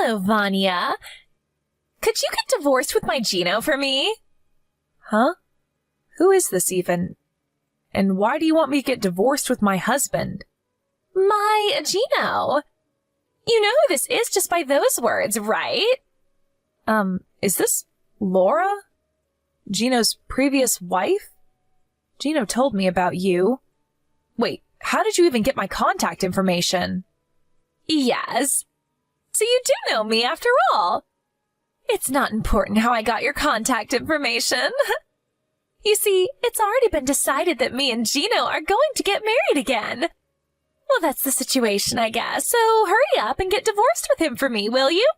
Hello, Vanya. Could you get divorced with my Gino for me? Huh? Who is this even? And why do you want me to get divorced with my husband? My Gino. You know who this is just by those words, right? Is this Laura? Gino's previous wife? Gino told me about you. Wait, how did you even get my contact information? Yes. So you do know me after all. It's not important how I got your contact information. You see, it's already been decided that me and Gino are going to get married again. Well, that's the situation, I guess. So hurry up and get divorced with him for me, will you?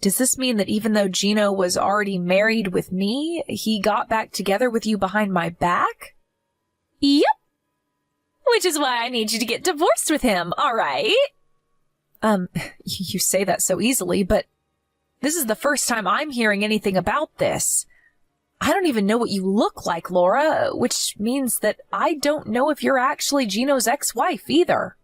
Does this mean that even though Gino was already married with me, he got back together with you behind my back? Yep. Which is why I need you to get divorced with him, all right? You say that so easily, but this is the first time I'm hearing anything about this. I don't even know what you look like, Laura, which means that I don't know if you're actually Gino's ex-wife either.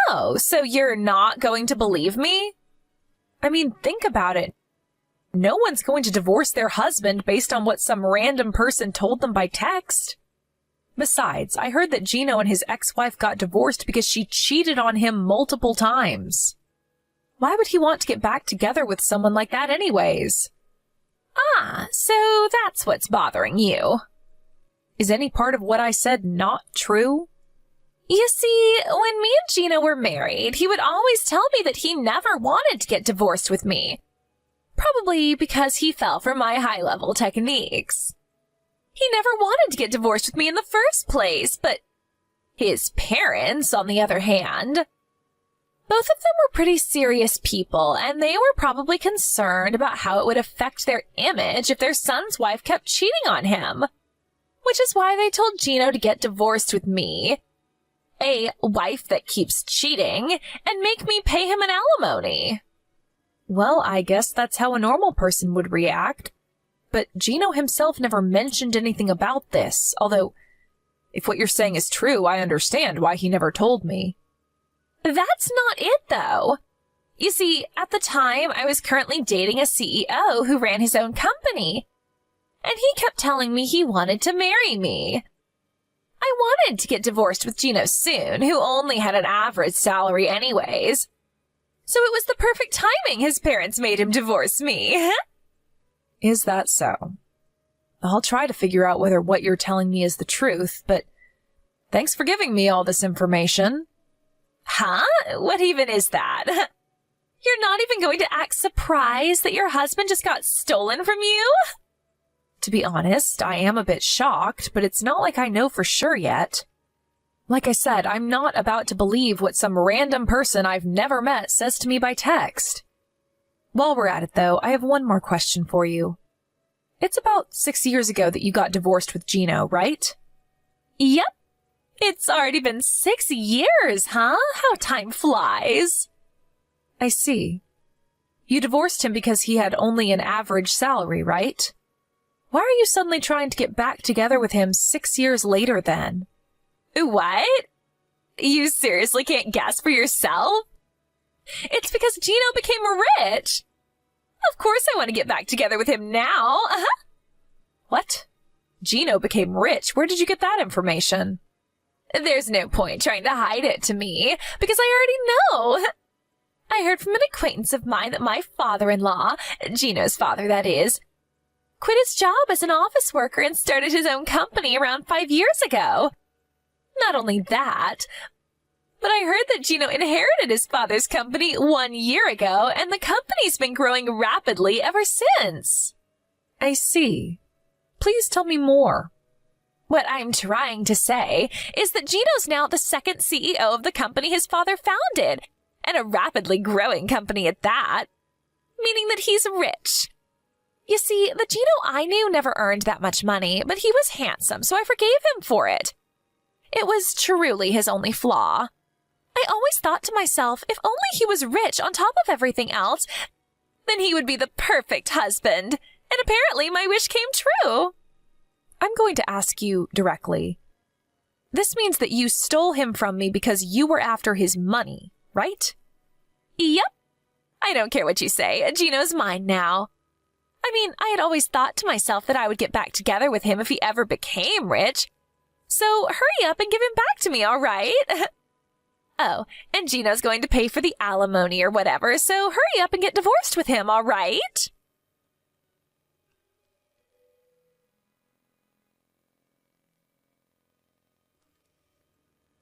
Oh, so you're not going to believe me? I mean, think about it. No one's going to divorce their husband based on what some random person told them by text. Besides, I heard that Gino and his ex-wife got divorced because she cheated on him multiple times. Why would he want to get back together with someone like that anyways? Ah, so that's what's bothering you. Is any part of what I said not true? You see, when me and Gino were married, he would always tell me that he never wanted to get divorced with me. Probably because he fell for my high-level techniques. He never wanted to get divorced with me in the first place, but his parents, on the other hand, both of them were pretty serious people, and they were probably concerned about how it would affect their image if their son's wife kept cheating on him. Which is why they told Gino to get divorced with me, a wife that keeps cheating, and make me pay him an alimony. Well, I guess that's how a normal person would react. But Gino himself never mentioned anything about this, although, if what you're saying is true, I understand why he never told me. That's not it, though. You see, at the time, I was currently dating a CEO who ran his own company, and he kept telling me he wanted to marry me. I wanted to get divorced with Gino soon, who only had an average salary anyways. So it was the perfect timing his parents made him divorce me. Is that so? I'll try to figure out whether what you're telling me is the truth, but thanks for giving me all this information. Huh? What even is that? You're not even going to act surprised that your husband just got stolen from you? To be honest, I am a bit shocked, but it's not like I know for sure yet. Like I said, I'm not about to believe what some random person I've never met says to me by text. While we're at it, though, I have one more question for you. It's about 6 years ago that you got divorced with Gino, right? Yep. It's already been 6 years, huh? How time flies. I see. You divorced him because he had only an average salary, right? Why are you suddenly trying to get back together with him 6 years later then? What? You seriously can't guess for yourself? It's because Gino became rich. Of course I want to get back together with him now. What? Gino became rich? Where did you get that information? There's no point trying to hide it to me, because I already know. I heard from an acquaintance of mine that my father-in-law, Gino's father that is, quit his job as an office worker and started his own company around 5 years ago. Not only that, but I heard that Gino inherited his father's company 1 year ago, and the company's been growing rapidly ever since. I see. Please tell me more. What I'm trying to say is that Gino's now the second CEO of the company his father founded, and a rapidly growing company at that, meaning that he's rich. You see, the Gino I knew never earned that much money, but he was handsome, so I forgave him for it. It was truly his only flaw. I always thought to myself, if only he was rich on top of everything else, then he would be the perfect husband. And apparently my wish came true. I'm going to ask you directly. This means that you stole him from me because you were after his money, right? Yep. I don't care what you say. Gino's mine now. I mean, I had always thought to myself that I would get back together with him if he ever became rich. So hurry up and give him back to me, all right? Oh, and Gino's going to pay for the alimony or whatever, so hurry up and get divorced with him, all right?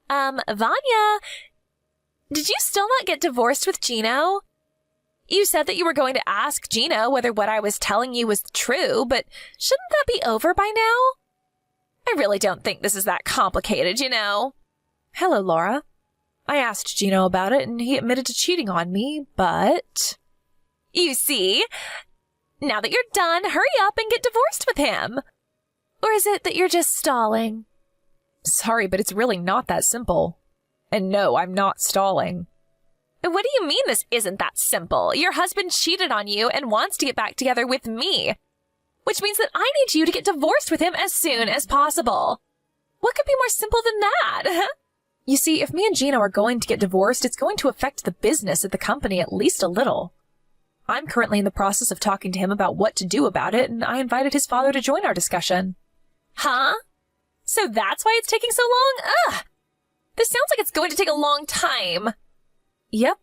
Vanya, did you still not get divorced with Gino? You said that you were going to ask Gino whether what I was telling you was true, but shouldn't that be over by now? I really don't think this is that complicated, you know. Hello, Laura. I asked Gino about it, and he admitted to cheating on me, but... You see? Now that you're done, hurry up and get divorced with him. Or is it that you're just stalling? Sorry, but it's really not that simple. And no, I'm not stalling. What do you mean this isn't that simple? Your husband cheated on you and wants to get back together with me. Which means that I need you to get divorced with him as soon as possible. What could be more simple than that? You see, if me and Gino are going to get divorced, it's going to affect the business at the company at least a little. I'm currently in the process of talking to him about what to do about it, and I invited his father to join our discussion. Huh? So that's why it's taking so long? Ugh! This sounds like it's going to take a long time. Yep.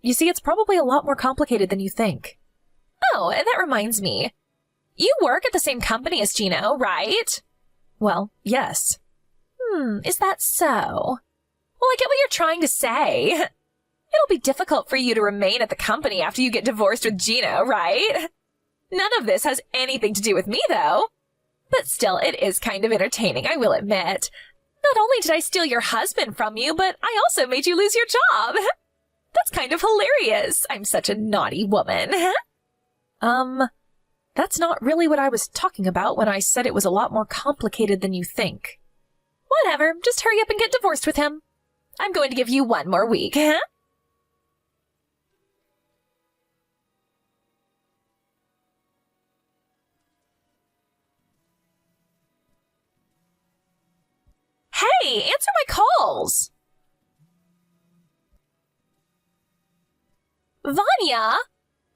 You see, it's probably a lot more complicated than you think. Oh, that reminds me. You work at the same company as Gino, right? Well, yes. Is that so? Well, I get what you're trying to say. It'll be difficult for you to remain at the company after you get divorced with Gino, right? None of this has anything to do with me, though. But still, it is kind of entertaining, I will admit. Not only did I steal your husband from you, but I also made you lose your job. That's kind of hilarious. I'm such a naughty woman. That's not really what I was talking about when I said it was a lot more complicated than you think. Whatever, just hurry up and get divorced with him. I'm going to give you one more week, huh? Hey, answer my calls! Vanya!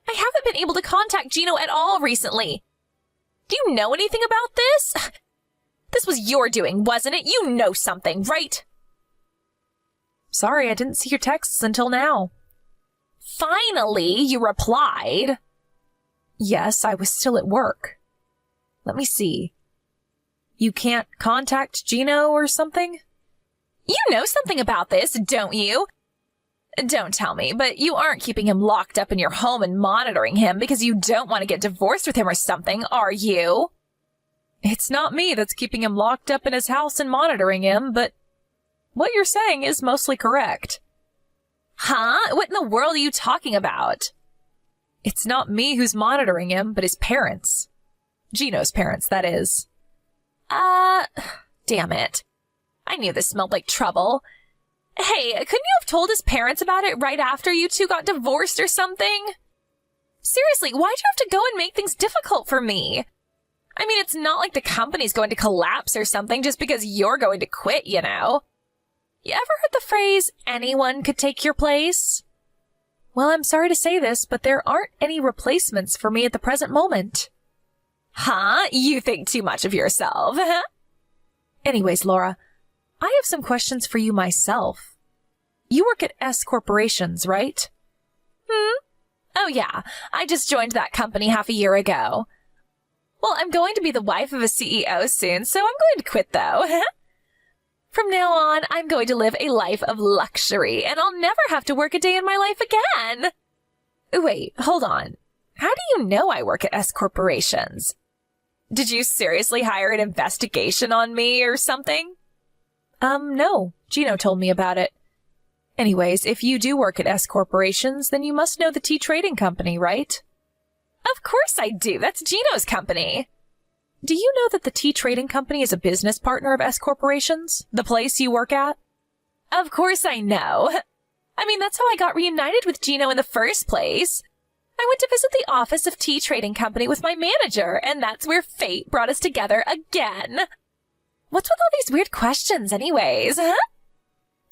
I haven't been able to contact Gino at all recently. Do you know anything about this? This was your doing, wasn't it? You know something, right? Sorry, I didn't see your texts until now. Finally, you replied. Yes, I was still at work. Let me see. You can't contact Gino or something? You know something about this, don't you? Don't tell me, but you aren't keeping him locked up in your home and monitoring him because you don't want to get divorced with him or something, are you? It's not me that's keeping him locked up in his house and monitoring him, but what you're saying is mostly correct. Huh? What in the world are you talking about? It's not me who's monitoring him, but his parents. Gino's parents, that is. Damn it. I knew this smelled like trouble. Hey, couldn't you have told his parents about it right after you two got divorced or something? Seriously, why'd you have to go and make things difficult for me? I mean, it's not like the company's going to collapse or something just because you're going to quit, you know? You ever heard the phrase, anyone could take your place? Well, I'm sorry to say this, but there aren't any replacements for me at the present moment. Huh? You think too much of yourself. Anyways, Laura, I have some questions for you myself. You work at S Corporations, right? Oh yeah, I just joined that company half a year ago. Well, I'm going to be the wife of a CEO soon, so I'm going to quit though. From now on, I'm going to live a life of luxury, and I'll never have to work a day in my life again. Wait, hold on. How do you know I work at S Corporations? Did you seriously hire an investigation on me or something? No. Gino told me about it. Anyways, if you do work at S Corporations, then you must know the Tea Trading Company, right? Of course I do. That's Gino's company. Do you know that the Tea Trading Company is a business partner of S Corporations, the place you work at? Of course I know. I mean, that's how I got reunited with Gino in the first place. I went to visit the office of Tea Trading Company with my manager, and that's where fate brought us together again. What's with all these weird questions anyways, huh?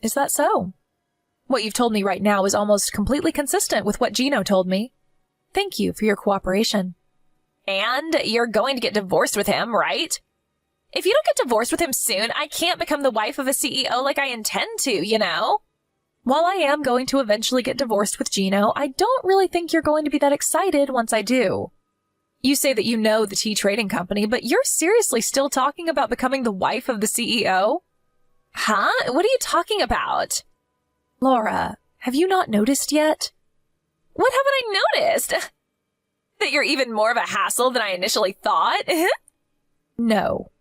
Is that so? What you've told me right now is almost completely consistent with what Gino told me. Thank you for your cooperation. And you're going to get divorced with him, right? If you don't get divorced with him soon, I can't become the wife of a CEO like I intend to, you know? While I am going to eventually get divorced with Gino, I don't really think you're going to be that excited once I do. You say that you know the tea trading company, but you're seriously still talking about becoming the wife of the CEO? Huh? What are you talking about? Laura, have you not noticed yet? What haven't I noticed? That you're even more of a hassle than I initially thought? No.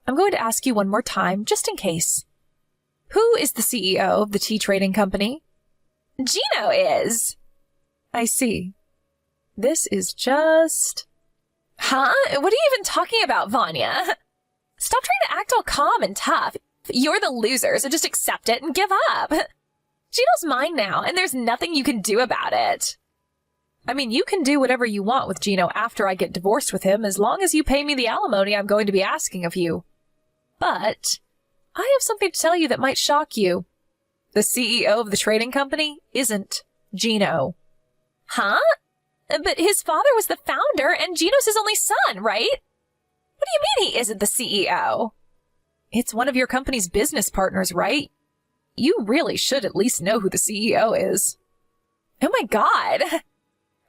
I'm going to ask you one more time, just in case. Who is the CEO of the tea trading company? Gino is. I see. This is just... Huh? What are you even talking about, Vanya? Stop trying to act all calm and tough. You're the loser, so just accept it and give up. Gino's mine now, and there's nothing you can do about it. I mean, you can do whatever you want with Gino after I get divorced with him, as long as you pay me the alimony I'm going to be asking of you. But I have something to tell you that might shock you. The CEO of the trading company isn't Gino. Huh? But his father was the founder, and Gino's his only son, right? What do you mean he isn't the CEO? It's one of your company's business partners, right? You really should at least know who the CEO is. Oh my god.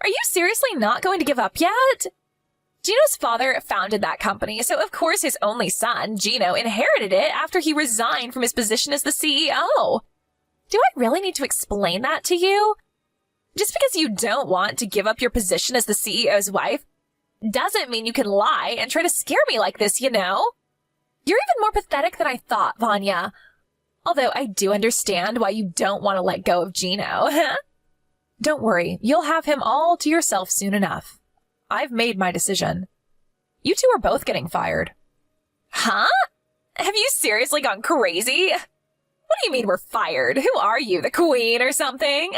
Are you seriously not going to give up yet? Gino's father founded that company, so of course his only son, Gino, inherited it after he resigned from his position as the CEO. Do I really need to explain that to you? Just because you don't want to give up your position as the CEO's wife doesn't mean you can lie and try to scare me like this, you know? You're even more pathetic than I thought, Vanya. Although I do understand why you don't want to let go of Gino. Don't worry, you'll have him all to yourself soon enough. I've made my decision. You two are both getting fired. Huh? Have you seriously gone crazy? What do you mean we're fired? Who are you, the queen or something?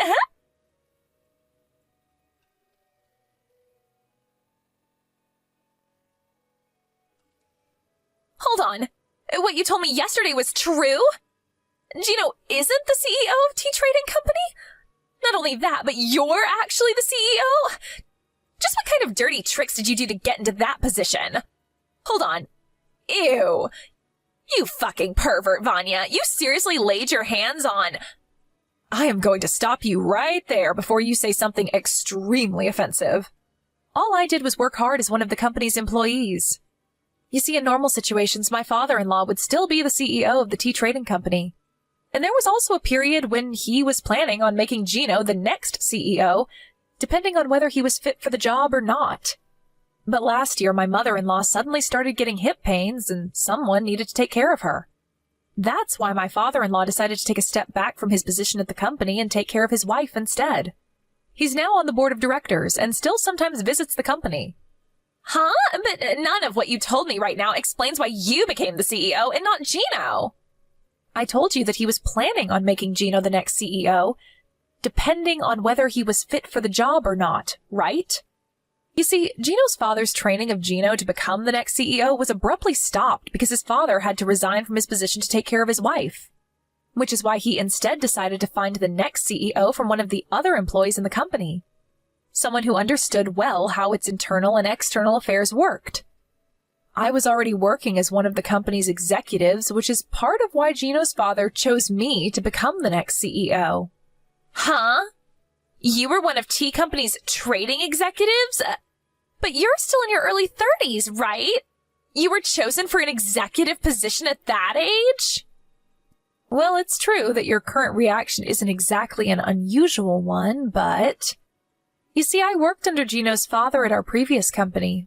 Hold on. What you told me yesterday was true? Gino isn't the CEO of Tea Trading Company? Not only that, but you're actually the CEO? Just what kind of dirty tricks did you do to get into that position? Hold on. Ew. You fucking pervert, Vanya. You seriously laid your hands on... I am going to stop you right there before you say something extremely offensive. All I did was work hard as one of the company's employees. You see, in normal situations, my father-in-law would still be the CEO of the tea trading company. And there was also a period when he was planning on making Gino the next CEO, depending on whether he was fit for the job or not. But last year, my mother-in-law suddenly started getting hip pains, and someone needed to take care of her. That's why my father-in-law decided to take a step back from his position at the company and take care of his wife instead. He's now on the board of directors and still sometimes visits the company. Huh? But none of what you told me right now explains why you became the CEO and not Gino. I told you that he was planning on making Gino the next CEO, depending on whether he was fit for the job or not, right? You see, Gino's father's training of Gino to become the next CEO was abruptly stopped because his father had to resign from his position to take care of his wife, which is why he instead decided to find the next CEO from one of the other employees in the company, someone who understood well how its internal and external affairs worked. I was already working as one of the company's executives, which is part of why Gino's father chose me to become the next CEO. Huh? You were one of Tea Company's trading executives? But you're still in your early 30s, right? You were chosen for an executive position at that age? Well, it's true that your current reaction isn't exactly an unusual one, but... You see, I worked under Gino's father at our previous company,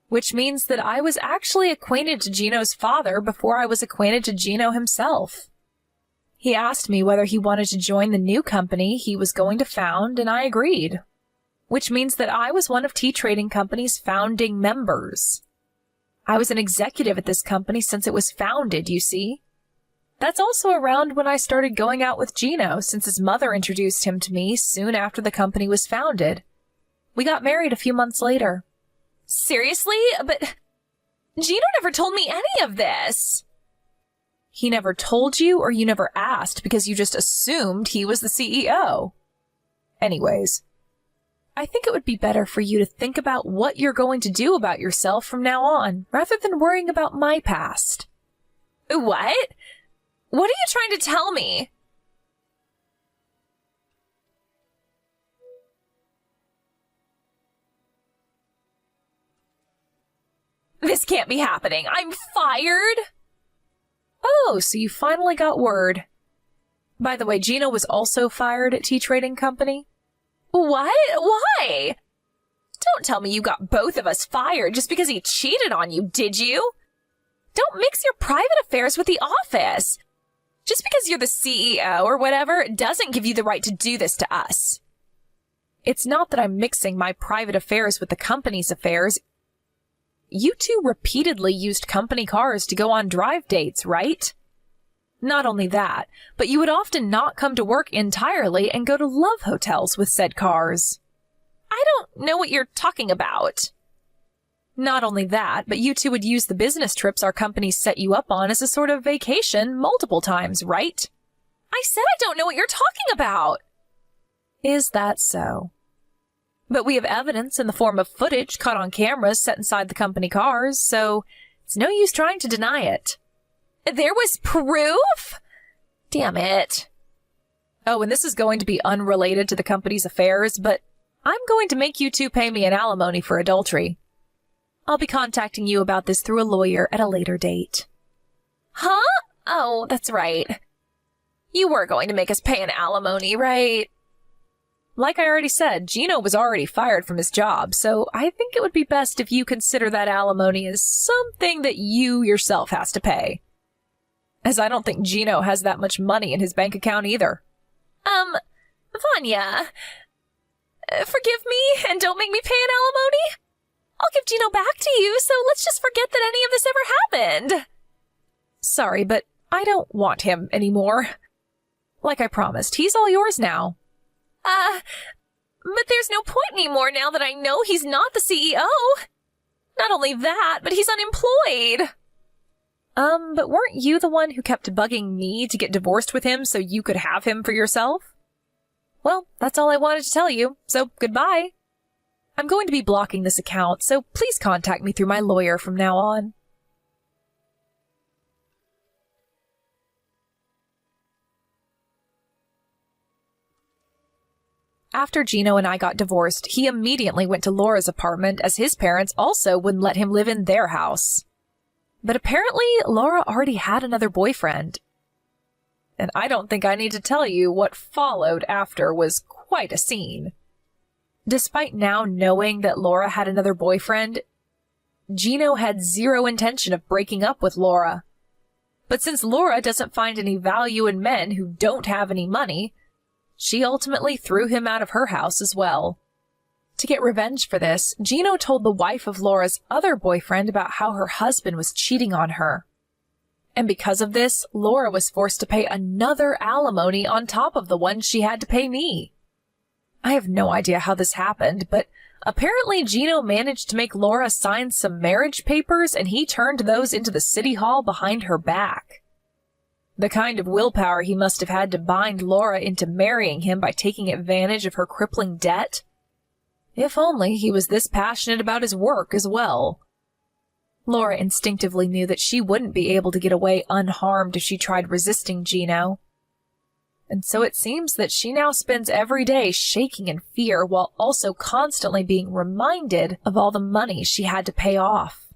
which means that I was actually acquainted to Gino's father before I was acquainted to Gino himself. He asked me whether he wanted to join the new company he was going to found, and I agreed, which means that I was one of Tea Trading Company's founding members. I was an executive at this company since it was founded, you see. That's also around when I started going out with Gino, since his mother introduced him to me soon after the company was founded. We got married a few months later. Seriously? But Gino never told me any of this. He never told you or you never asked because you just assumed he was the CEO. Anyways, I think it would be better for you to think about what you're going to do about yourself from now on, rather than worrying about my past. What? What are you trying to tell me? This can't be happening. I'm fired? Oh, so you finally got word. By the way, Gino was also fired at Tea Trading Company. What? Why? Don't tell me you got both of us fired just because he cheated on you, did you? Don't mix your private affairs with the office. Just because you're the CEO or whatever doesn't give you the right to do this to us. It's not that I'm mixing my private affairs with the company's affairs. You two repeatedly used company cars to go on drive dates, right? Not only that, but you would often not come to work entirely and go to love hotels with said cars. I don't know what you're talking about. Not only that, but you two would use the business trips our company set you up on as a sort of vacation multiple times, right? I said I don't know what you're talking about. Is that so? But we have evidence in the form of footage caught on cameras set inside the company cars, so it's no use trying to deny it. There was proof? Damn it. Oh, and this is going to be unrelated to the company's affairs, but I'm going to make you two pay me an alimony for adultery. I'll be contacting you about this through a lawyer at a later date. Huh? Oh, that's right. You were going to make us pay an alimony, right? Like I already said, Gino was already fired from his job, so I think it would be best if you consider that alimony as something that you yourself has to pay. As I don't think Gino has that much money in his bank account either. Vanya, forgive me and don't make me pay an alimony. I'll give Gino back to you, so let's just forget that any of this ever happened. Sorry, but I don't want him anymore. Like I promised, he's all yours now. But there's no point anymore now that I know he's not the CEO. Not only that, but he's unemployed. But weren't you the one who kept bugging me to get divorced with him so you could have him for yourself? Well, that's all I wanted to tell you, so goodbye. I'm going to be blocking this account, so please contact me through my lawyer from now on. After Gino and I got divorced, he immediately went to Laura's apartment as his parents also wouldn't let him live in their house. But apparently, Laura already had another boyfriend. And I don't think I need to tell you what followed after was quite a scene. Despite now knowing that Laura had another boyfriend, Gino had zero intention of breaking up with Laura. But since Laura doesn't find any value in men who don't have any money, she ultimately threw him out of her house as well. To get revenge for this, Gino told the wife of Laura's other boyfriend about how her husband was cheating on her. And because of this, Laura was forced to pay another alimony on top of the one she had to pay me. I have no idea how this happened, but apparently Gino managed to make Laura sign some marriage papers and he turned those into the city hall behind her back. The kind of willpower he must have had to bind Laura into marrying him by taking advantage of her crippling debt. If only he was this passionate about his work as well. Laura instinctively knew that she wouldn't be able to get away unharmed if she tried resisting Gino. And so it seems that she now spends every day shaking in fear while also constantly being reminded of all the money she had to pay off.